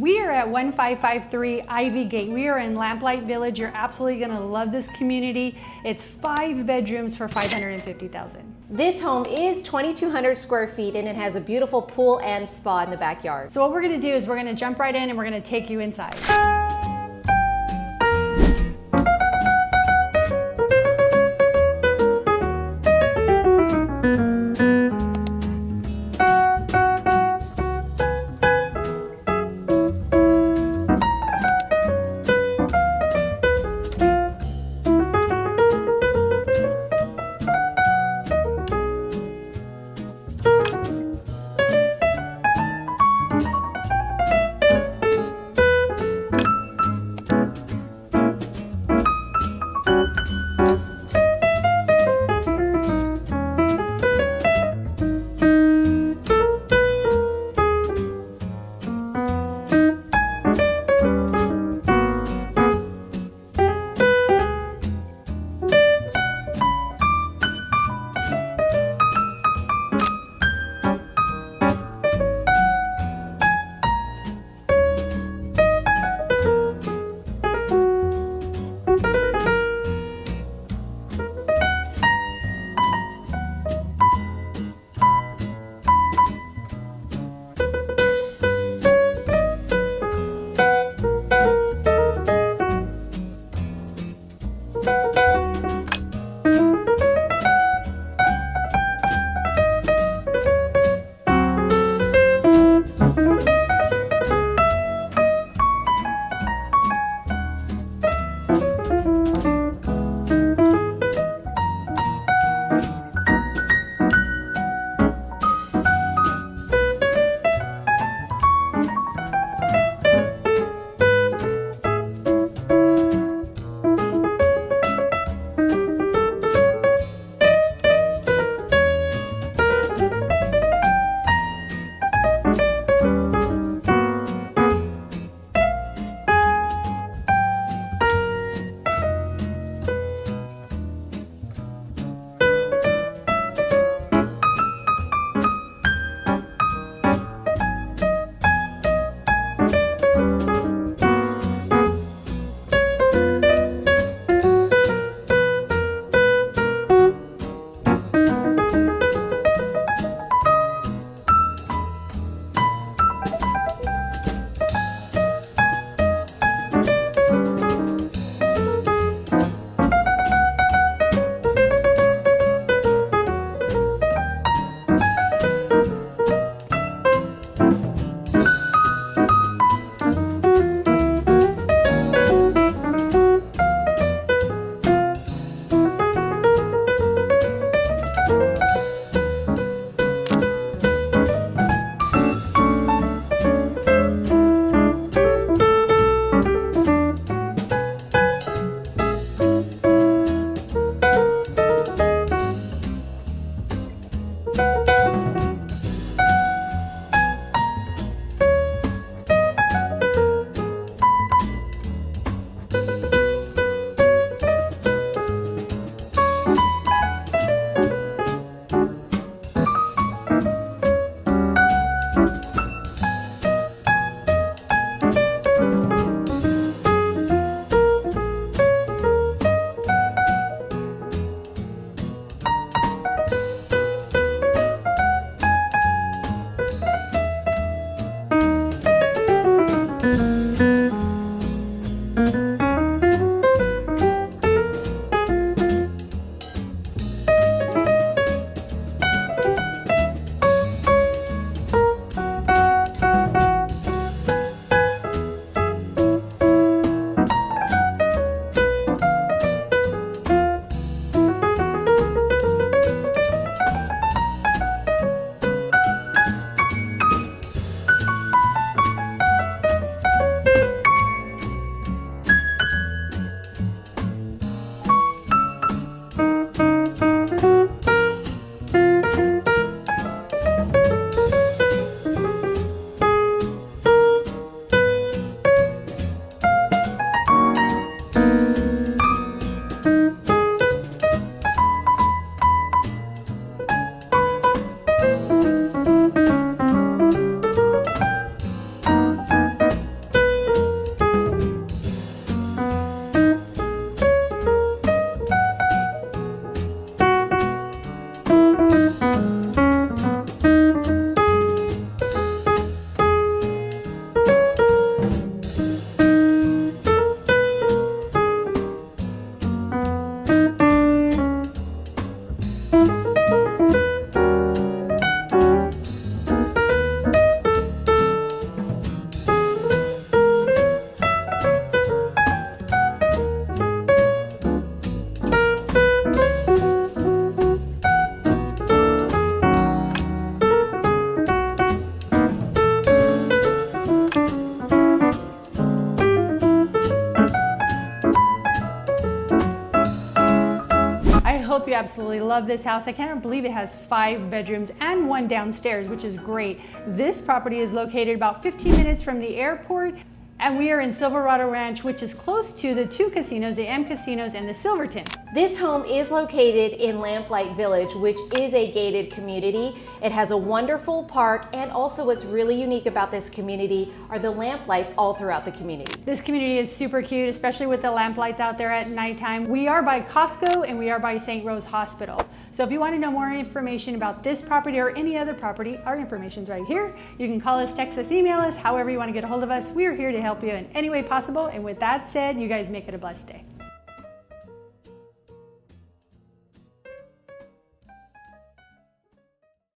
We are at 1553 Ivy Gate. We are in Lamplight Village. You're absolutely gonna love this community. It's 5 bedrooms for $550,000. This home is 2,200 square feet and it has a beautiful pool and spa in the backyard. So what we're gonna do is we're gonna jump right in and we're gonna take you inside. absolutely love this house. I can't believe it has 5 bedrooms and 1 downstairs, which is great. This property is located about 15 minutes from the airport, and we are in Silverado Ranch, which is close to the 2 casinos, the M Casinos and the Silverton. This home is located in Lamplight Village, which is a gated community. It has a wonderful park, and also what's really unique about this community are the lamp lights all throughout the community. This community is super cute, especially with the lamp lights out there at nighttime. We are by Costco and we are by St. Rose Hospital. So if you want to know more information about this property or any other property, our information's right here. You can call us, text us, email us, however you want to get a hold of us. We are here to help you in any way possible. And with that said, you guys make it a blessed day.